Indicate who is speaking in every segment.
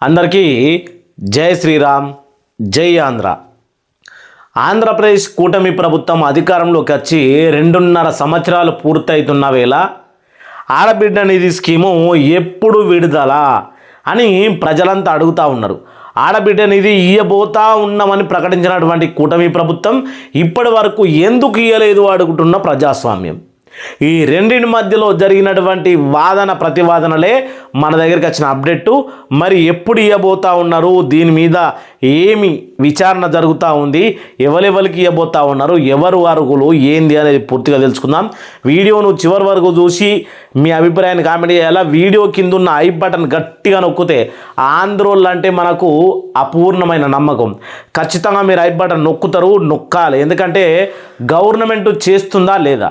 Speaker 1: అందరికీ జై శ్రీరామ్, జై ఆంధ్ర. ఆంధ్రప్రదేశ్ కూటమి ప్రభుత్వం అధికారంలోకి వచ్చి 2.5 సంవత్సరాలు పూర్తవుతున్న వేళ ఆడబిడ్డ నిధి స్కీము ఎప్పుడు విడుదల అని ప్రజలంతా అడుగుతూ ఉన్నారు. ఆడబిడ్డ నిధి ఇయ్యబోతా ఉన్నామని ప్రకటించినటువంటి కూటమి ప్రభుత్వం ఇప్పటి వరకు ఎందుకు ఇయ్యలేదు అడుగుతున్న ప్రజాస్వామ్యం. ఈ రెండింటి మధ్యలో జరిగినటువంటి వాదన ప్రతివాదనలే మన దగ్గరికి వచ్చిన అప్డేటు. మరి ఎప్పుడు ఇవ్వబోతా ఉన్నారు, దీని మీద ఏమి విచారణ జరుగుతూ ఉంది, ఎవరెవరికి ఇవ్వబోతా ఉన్నారు, ఎవరు అర్హులు ఏంది అనేది పూర్తిగా తెలుసుకుందాం. వీడియోను చివరి వరకు చూసి మీ అభిప్రాయాన్ని కామెంట్ చేయాలా. వీడియో కింద ఉన్న ఐ బటన్ గట్టిగా నొక్కితే ఆంధ్రోళ్ళు అంటే మనకు అపూర్ణమైన నమ్మకం. ఖచ్చితంగా మీరు ఐ బటన్ నొక్కాలి. ఎందుకంటే గవర్నమెంట్ చేస్తుందా లేదా,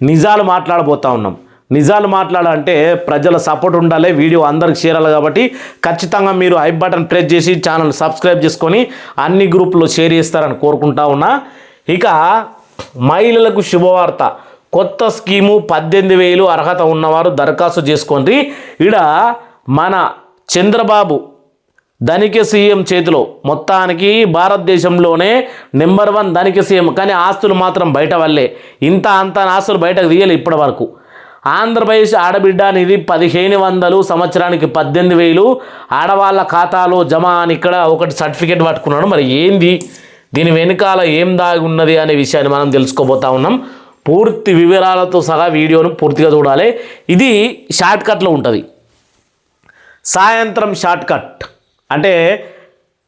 Speaker 1: నిజాలు మాట్లాడబోతా ఉన్నాం. నిజాలు మాట్లాడాలంటే ప్రజల సపోర్ట్ ఉండాలి, వీడియో అందరికి చేరాలి. కాబట్టి ఖచ్చితంగా మీరు ఐ బటన్ ప్రెస్ చేసి ఛానల్ సబ్స్క్రైబ్ చేసుకొని అన్ని గ్రూపుల్లో షేర్ చేస్తారని కోరుకుంటా ఉన్నా. ఇక మహిళలకు శుభవార్త, కొత్త స్కీము 18,000 అర్హత ఉన్నవారు దరఖాస్తు చేసుకోండి. ఈడ మన చంద్రబాబు ధనిక సీఎం చేతిలో, మొత్తానికి భారతదేశంలోనే నెంబర్ 1 ధనిక సీఎం. కానీ ఆస్తులు మాత్రం బయట వల్లే, ఇంత అంత ఆస్తులు బయటకు తీయలే ఇప్పటి వరకు. ఆంధ్రప్రదేశ్ ఆడబిడ్డ నిధి 1,500, సంవత్సరానికి 18,000 ఆడవాళ్ళ ఖాతాలో జమ అని ఇక్కడ ఒకటి సర్టిఫికేట్ పట్టుకున్నాడు. మరి ఏంది దీని వెనుకాల ఏం దాగి ఉన్నది అనే విషయాన్ని మనం తెలుసుకోబోతా ఉన్నాం. పూర్తి వివరాలతో సహా వీడియోను పూర్తిగా చూడాలి. ఇది షార్ట్కట్లో ఉంటుంది. సాయంత్రం షార్ట్కట్ అంటే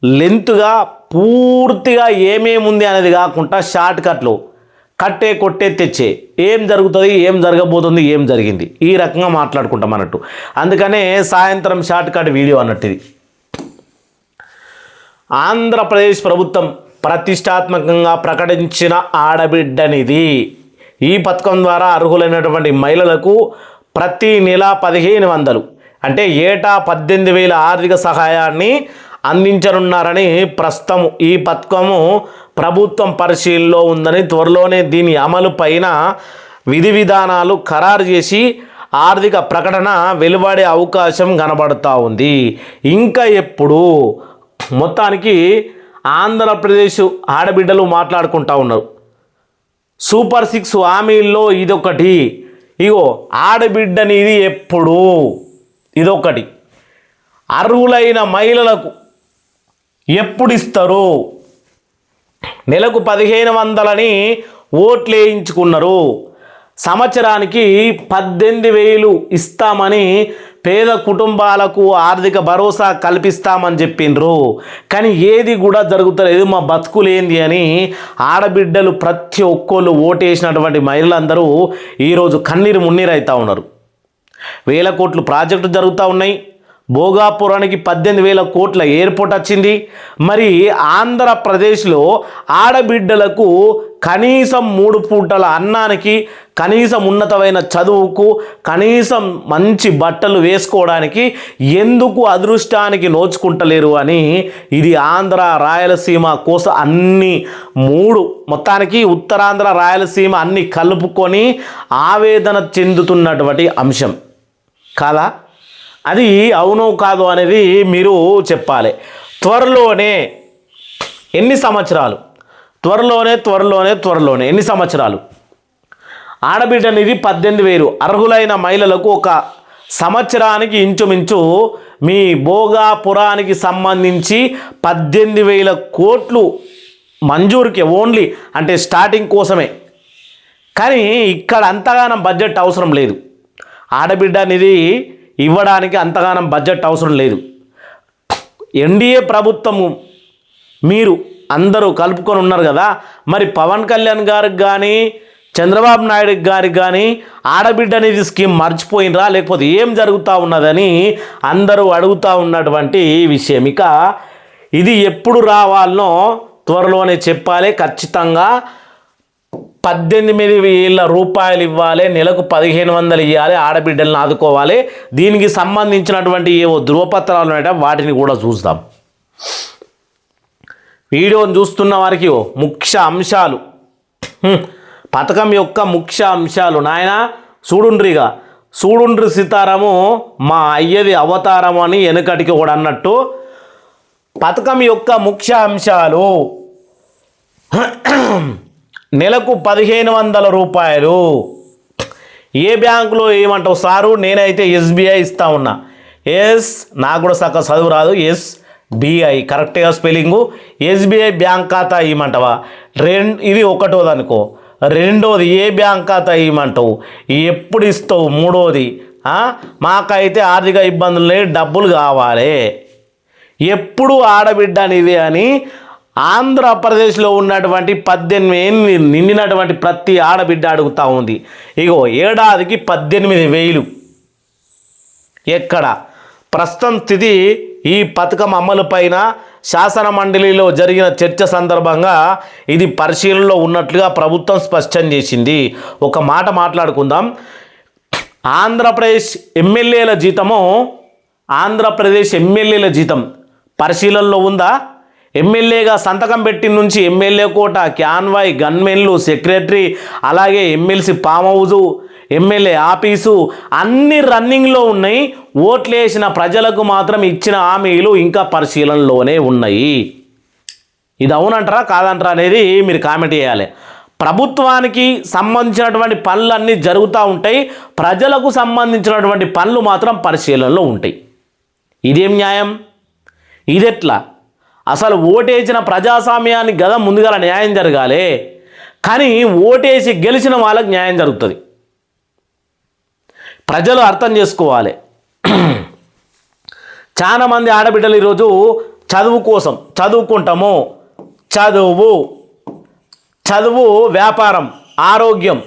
Speaker 1: లెంత్గా పూర్తిగా ఏమేమి ఉంది అనేది కాకుండా షార్ట్కట్లు, కట్టే కొట్టే తెచ్చే, ఏం జరుగుతుంది, ఏం జరగబోతుంది, ఏం జరిగింది, ఈ రకంగా మాట్లాడుకుంటాం అన్నట్టు. అందుకనే సాయంత్రం షార్ట్కట్ వీడియో అన్నట్టు ఇది. ఆంధ్రప్రదేశ్ ప్రభుత్వం ప్రతిష్టాత్మకంగా ప్రకటించిన ఆడబిడ్డ నిధి. ఈ పథకం ద్వారా అర్హులైనటువంటి మహిళలకు ప్రతి నెల 1,500 అంటే ఏటా 18,000 ఆర్థిక సహాయాన్ని అందించనున్నారని ప్రస్తుతం ఈ పథకము ప్రభుత్వం పరిశీలనలో ఉందని, త్వరలోనే దీని అమలు పైన విధి విధానాలు ఖరారు చేసి ఆర్థిక ప్రకటన వెలువడే అవకాశం కనబడుతూ ఉంది. ఇంకా ఎప్పుడు మొత్తానికి ఆంధ్రప్రదేశ్ ఆడబిడ్డలు మాట్లాడుకుంటూ ఉన్నారు. సూపర్ 6 హామీల్లో ఇదొకటి. ఇగో ఆడబిడ్డ నిధి ఎప్పుడు, ఇదొకటి. అర్హులైన మహిళలకు ఎప్పుడు ఇస్తారు? నెలకు 1,500 ఓట్లు వేయించుకున్నారు. సంవత్సరానికి 18,000 ఇస్తామని పేద కుటుంబాలకు ఆర్థిక భరోసా కల్పిస్తామని చెప్పిండ్రు. కానీ ఏది కూడా జరుగుతలేదు. మా బతుకులేంది అని ఆడబిడ్డలు ప్రతి ఒక్కళ్ళు ఓటేసినటువంటి మహిళలందరూ ఈరోజు కన్నీరు మున్నీరు అవుతూ ఉన్నారు. 1,000 కోట్లు ప్రాజెక్టు జరుగుతూ ఉన్నాయి. భోగాపురానికి 18,000 కోట్ల ఎయిర్పోర్ట్ వచ్చింది. మరి ఆంధ్రప్రదేశ్లో ఆడబిడ్డలకు కనీసం 3 పూటల అన్నానికి, కనీసం ఉన్నతమైన చదువుకు, కనీసం మంచి బట్టలు వేసుకోవడానికి ఎందుకు అదృష్టానికి నోచుకుంటలేరు అని ఇది ఆంధ్ర రాయలసీమ కోసం అన్ని 3 మొత్తానికి ఉత్తరాంధ్ర రాయలసీమ అన్ని కలుపుకొని ఆవేదన చెందుతున్నటువంటి అంశం కాదా? అది అవునో కాదో అనేది మీరు చెప్పాలి. త్వరలోనే ఎన్ని సంవత్సరాలు, త్వరలోనే ఎన్ని సంవత్సరాలు? ఆడబిడ్డ నిధి 18,000 అర్హులైన మహిళలకు ఒక సంవత్సరానికి ఇంచుమించు మీ భోగాపురానికి సంబంధించి 18,000 కోట్లు మంజూరుకి ఓన్లీ అంటే స్టార్టింగ్ కోసమే. కానీ ఇక్కడ అంతగానం బడ్జెట్ అవసరం లేదు. ఆడబిడ్డ నిధి ఇవ్వడానికి అంతగానం బడ్జెట్ అవసరం లేదు. ఎన్డీఏ ప్రభుత్వము మీరు అందరూ కలుపుకొని ఉన్నారు కదా. మరి పవన్ కళ్యాణ్ గారికి కానీ, చంద్రబాబు నాయుడు గారికి కానీ ఆడబిడ్డ నిధి స్కీమ్ మర్చిపోయినరా, లేకపోతే ఏం జరుగుతూ ఉన్నదని అందరూ అడుగుతూ ఉన్నటువంటి విషయం. ఇక ఇది ఎప్పుడు రావాలనో త్వరలోనే చెప్పాలి. ఖచ్చితంగా 18,000 రూపాయలు ఇవ్వాలి, నెలకు 1,500 ఇవ్వాలి, ఆడబిడ్డలను ఆదుకోవాలి. దీనికి సంబంధించినటువంటి ఏవో ధృవపత్రాలు ఉన్నాయట, వాటిని కూడా చూద్దాం. వీడియోని చూస్తున్న వారికి ముఖ్య అంశాలు, పథకం యొక్క ముఖ్య అంశాలు నాయన చూడుండ్రిగా. చూడుండ్రి సీతారాము మా అయ్యది అవతారం అని వెనుకటికి కూడా అన్నట్టు పథకం యొక్క ముఖ్య అంశాలు. నెలకు 1500 రూపాయలు. ఏ బ్యాంకులో ఏమంటావు సారు? నేనైతే ఎస్బీఐ ఇస్తా ఉన్నా. నాకు కూడా సక్క చదువు రాదు. ఎస్బీఐ కరెక్ట్గా స్పెల్లింగు. ఎస్బీఐ బ్యాంక్ ఖాతా ఇవ్వమంటావా? ఇది ఒకటోది అనుకో. రెండోది ఏ బ్యాంక్ ఖాతా ఇవ్వమంటావు? ఎప్పుడు ఇస్తావు? మూడోది మాకైతే ఆర్థిక ఇబ్బందులు లేని డబ్బులు కావాలి. ఎప్పుడు ఆడబిడ్డ అనేది అని ఆంధ్రప్రదేశ్లో ఉన్నటువంటి 18 ఏళ్ళు నిండినటువంటి ప్రతి ఆడబిడ్డ అడుగుతూ ఉంది. ఇగో ఏడాదికి 18,000. ఎక్కడ ప్రస్తుతం స్థితి? ఈ పథకం అమలు పైన శాసన మండలిలో జరిగిన చర్చ సందర్భంగా ఇది పరిశీలనలో ఉన్నట్లుగా ప్రభుత్వం స్పష్టం చేసింది. ఒక మాట మాట్లాడుకుందాం. ఆంధ్రప్రదేశ్ ఎమ్మెల్యేల జీతం పరిశీలనలో ఉందా? ఎమ్మెల్యేగా సంతకం పెట్టిన నుంచి ఎమ్మెల్యే కోట, క్యాన్వాయ్, గన్మెన్లు, సెక్రటరీ, అలాగే MLC form house, MLA office అన్నీ రన్నింగ్లో ఉన్నాయి. ఓట్లు వేసిన ప్రజలకు మాత్రం ఇచ్చిన హామీలు ఇంకా పరిశీలనలోనే ఉన్నాయి. ఇది అవునంటారా కాదంటారా అనేది మీరు కామెంట్ చేయాలి. ప్రభుత్వానికి సంబంధించినటువంటి పనులన్నీ జరుగుతూ ఉంటాయి. ప్రజలకు సంబంధించినటువంటి పనులు మాత్రం పరిశీలనలో ఉంటాయి. ఇదేం న్యాయం? ఇదెట్లా? అసలు ఓటేసిన ప్రజాస్వామ్యానికి కదా ముందుగా న్యాయం జరగాలి. కానీ ఓటేసి గెలిచిన వాళ్ళకి న్యాయం జరుగుతుంది. ప్రజలు అర్థం చేసుకోవాలి. చాలామంది ఆడబిడ్డలు ఈరోజు చదువు కోసం చదువుకుంటాము. చదువు వ్యాపారం, ఆరోగ్యం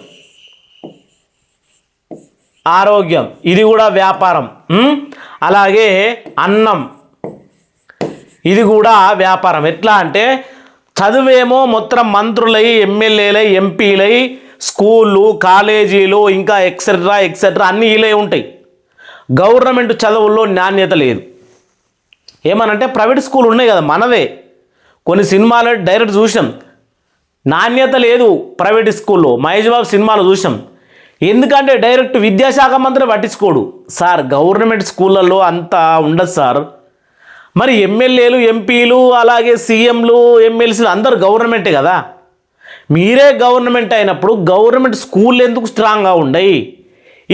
Speaker 1: ఇది కూడా వ్యాపారం. అలాగే అన్నం ఇది కూడా వ్యాపారం. ఎట్లా అంటే చదువేమో మొత్తం మంత్రులై, ఎమ్మెల్యేలై, ఎంపీలై, స్కూళ్ళు, కాలేజీలు ఇంకా ఎక్సెట్రా అన్నీ ఇలే ఉంటాయి. గవర్నమెంట్ చదువుల్లో నాణ్యత లేదు. ఏమనంటే ప్రైవేట్ స్కూల్ ఉన్నాయి కదా మనదే. కొన్ని సినిమాలు డైరెక్ట్ చూసాం, నాణ్యత లేదు ప్రైవేట్ స్కూల్లో. మహేష్ బాబు సినిమాలు చూసాం. ఎందుకంటే డైరెక్ట్ విద్యాశాఖ మంత్రి పట్టించుకోడు. సార్ గవర్నమెంట్ స్కూళ్ళల్లో అంతా ఉండదు సార్. మరి ఎమ్మెల్యేలు, ఎంపీలు, అలాగే సీఎంలు, ఎమ్మెల్సీలు అందరూ గవర్నమెంటే కదా. మీరే గవర్నమెంట్ అయినప్పుడు గవర్నమెంట్ స్కూల్ ఎందుకు స్ట్రాంగ్గా ఉండయి?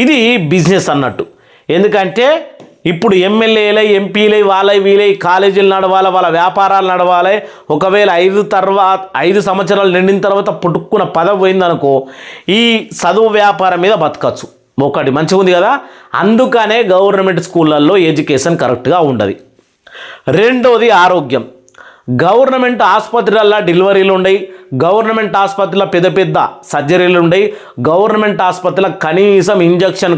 Speaker 1: ఇది బిజినెస్ అన్నట్టు. ఎందుకంటే ఇప్పుడు ఎమ్మెల్యేలై, ఎంపీలై, వీళ్ళై కాలేజీలు నడవాలి, వాళ్ళ వ్యాపారాలు నడవాలి. ఒకవేళ 5 సంవత్సరాలు నిండిన తర్వాత పుట్టుకున్న పదవి పోయిందనుకో, ఈ చదువు వ్యాపారం మీద బతకచ్చు. ఒకటి మంచిగా ఉంది కదా. అందుకనే గవర్నమెంట్ స్కూళ్ళల్లో ఎడ్యుకేషన్ కరెక్ట్గా ఉండదు. రెండోది ఆరోగ్యం. గవర్నమెంట్ ఆసుపత్రులలో డెలివరీలు ఉండయి. గవర్నమెంట్ ఆసుపత్రిలో పెద్ద సర్జరీలు ఉండయి. గవర్నమెంట్ ఆసుపత్రిలో కనీసం ఇంజక్షన్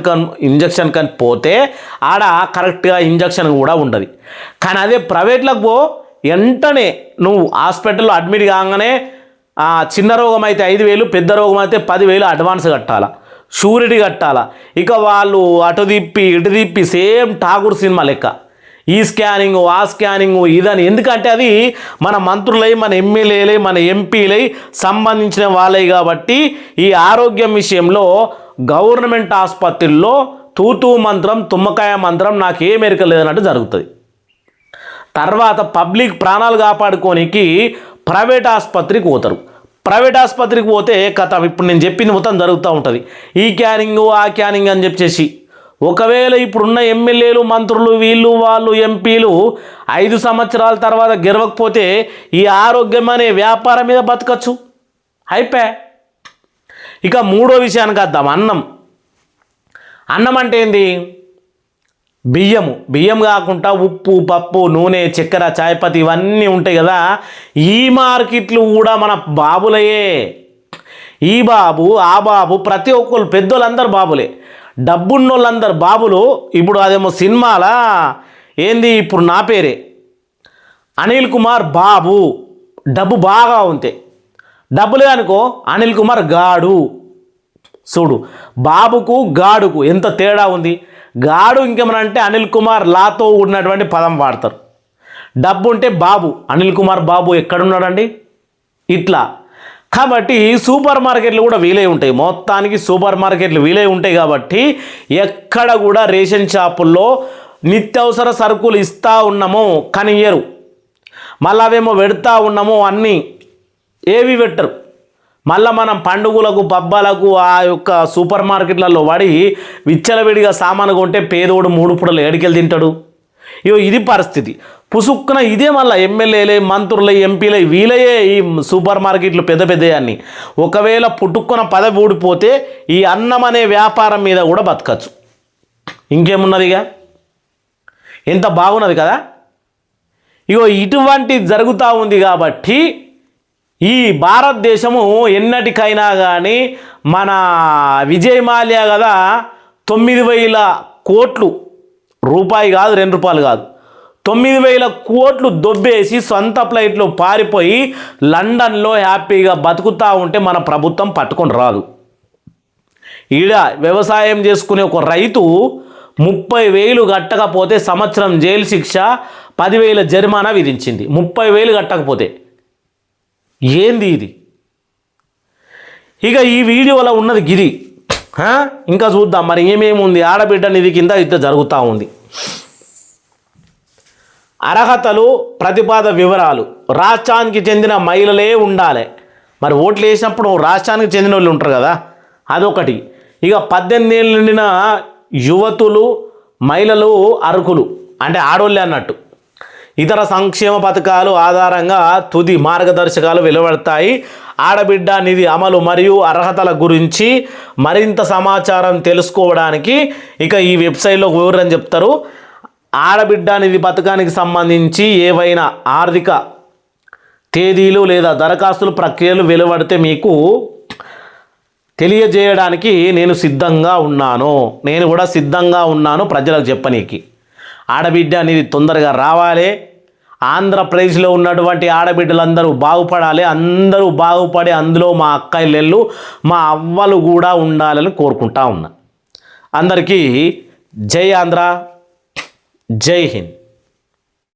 Speaker 1: కని పోతే ఆడ కరెక్ట్గా ఇంజక్షన్ కూడా ఉండదు. కానీ అదే ప్రైవేట్లకు పో, వెంటనే నువ్వు హాస్పిటల్లో అడ్మిట్ కాగానే చిన్న రోగం అయితే 5,000, పెద్ద రోగం అయితే 10,000 అడ్వాన్స్ కట్టాలా, షూరిటీ కట్టాలా. ఇక వాళ్ళు అటు తిప్పి ఇటు తిప్పి సేమ్ ఠాగూర్ సినిమా లెక్క ఈ స్కానింగ్ ఆ స్కానింగ్ ఇదని. ఎందుకంటే అది మన మంత్రులై, మన ఎమ్మెల్యేలై, మన ఎంపీలై సంబంధించిన వాళ్ళై కాబట్టి ఈ ఆరోగ్యం విషయంలో గవర్నమెంట్ ఆసుపత్రుల్లో తూతూ మంత్రం, తుమ్మకాయ మంత్రం నాకేం ఎరక లేదన్నట్టు జరుగుతుంది. తర్వాత పబ్లిక్ ప్రాణాలు కాపాడుకోనికి ప్రైవేట్ ఆసుపత్రికి పోతారు. ప్రైవేట్ ఆసుపత్రికి పోతే కథ ఇప్పుడు నేను చెప్పింది మొత్తం జరుగుతూ ఉంటుంది. ఈ క్యానింగ్ ఆ క్యానింగ్ అని చెప్పేసి. ఒకవేళ ఇప్పుడున్న ఎమ్మెల్యేలు, మంత్రులు, వాళ్ళు ఎంపీలు 5 సంవత్సరాల తర్వాత గెలవకపోతే ఈ ఆరోగ్యం అనే వ్యాపారం మీద బతకచ్చు. అయిపోయా. ఇక మూడో విషయానికి వద్దాం. అన్నం అంటే ఏంది? బియ్యం కాకుండా ఉప్పు, పప్పు, నూనె, చక్కెర, చాయపత్తి ఇవన్నీ ఉంటాయి కదా. ఈ మార్కెట్లు కూడా మన బాబులయే. ఈ బాబు ఆ బాబు ప్రతి ఒక్కరు పెద్దోళ్ళందరూ బాబులే. డబ్బున్నోళ్ళందరు బాబులు. ఇప్పుడు అదేమో సినిమాలా ఏంది, ఇప్పుడు నా పేరే అనిల్ కుమార్ బాబు. డబ్బు బాగా ఉంటే డబ్బులే అనుకో అనిల్ కుమార్ గాడు. చూడు బాబుకు గాడుకు ఎంత తేడా ఉంది. గాడు ఇంకేమనంటే అనిల్ కుమార్ లాతో ఉన్నటువంటి పదం వాడతారు. డబ్బు ఉంటే బాబు. అనిల్ కుమార్ బాబు ఎక్కడున్నాడండి? ఇట్లా. కాబట్టి సూపర్ మార్కెట్లు కూడా వీలై ఉంటాయి, మొత్తానికి సూపర్ మార్కెట్లు వీలై ఉంటాయి. కాబట్టి ఎక్కడ కూడా రేషన్ షాపుల్లో నిత్యావసర సరుకులు ఇస్తూ ఉన్నామో కానీ ఇయ్యరు, మళ్ళీ అవేమో పెడతా ఉన్నామో అన్నీ ఏవి పెట్టరు. మళ్ళీ మనం పండుగలకు పబ్బాలకు ఆ యొక్క సూపర్ మార్కెట్లలో పడి విచ్చలవిడిగా సామాను కొంటే పేదోడు 3 పూటలు ఏడికెళ్ళి తింటాడు. ఇది పరిస్థితి. పుసుక్కున ఇదే మళ్ళీ ఎమ్మెల్యేలే మంత్రులే ఎంపీలే వీలయ్యే ఈ సూపర్ మార్కెట్లు పెద్ద పెద్దయాన్ని. ఒకవేళ పుట్టుక్కున పదవి ఊడిపోతే ఈ అన్నం అనే వ్యాపారం మీద కూడా బతకచ్చు. ఇంకేమున్నదిగా, ఎంత బాగున్నది కదా. ఇటువంటి జరుగుతూ ఉంది. కాబట్టి ఈ భారతదేశము ఎన్నటికైనా కానీ మన విజయ్ మాల్యా కదా 9,000 కోట్లు, రూపాయి కాదు 2 రూపాయలు కాదు, 9,000 కోట్లు దొబ్బేసి సొంత ఫ్లైట్లో పారిపోయి లండన్లో హ్యాపీగా బతుకుతూ ఉంటే మన ప్రభుత్వం పట్టుకొని రాదు. ఈడ వ్యవసాయం చేసుకునే ఒక రైతు 30,000 కట్టకపోతే సంవత్సరం జైలు శిక్ష, 10,000 జరిమానా విధించింది. 30,000 కట్టకపోతే ఏంది ఇది? ఈ వీడియోలో ఉన్నది గిది. ఇంకా చూద్దాం మరి ఏమేమి ఉంది. ఆడబిడ్డ నిధి కింద ఇది జరుగుతూ ఉంది. అర్హతలు, ప్రతిపాద వివరాలు. రాష్ట్రానికి చెందిన మహిళలే ఉండాలి. మరి ఓట్లు వేసినప్పుడు రాష్ట్రానికి చెందిన వాళ్ళు ఉంటారు కదా, అదొకటి. 18 ఏళ్ళు నిండిన యువతులు, మహిళలు అర్హులు, అంటే ఆడోళ్ళే అన్నట్టు. ఇతర సంక్షేమ పథకాలు ఆధారంగా తుది మార్గదర్శకాలు వెలువడతాయి. ఆడబిడ్డ నిధి అమలు మరియు అర్హతల గురించి మరింత సమాచారం తెలుసుకోవడానికి ఈ వెబ్సైట్లో వివరణ చెప్తారు. ఆడబిడ్డ నిధి పథకానికి సంబంధించి ఏవైనా ఆర్థిక తేదీలు లేదా దరఖాస్తుల ప్రక్రియలు వెలువడితే మీకు తెలియజేయడానికి నేను కూడా సిద్ధంగా ఉన్నాను ప్రజలకు చెప్పనీకి. ఆడబిడ్డ అనేది తొందరగా రావాలి. ఆంధ్రప్రదేశ్లో ఉన్నటువంటి ఆడబిడ్డలందరూ బాగుపడాలి. అందరూ బాగుపడి అందులో మా అక్కయ్యలు, మా అవ్వలు కూడా ఉండాలని కోరుకుంటా ఉన్నా. అందరికీ జై ఆంధ్ర, జై హింద్.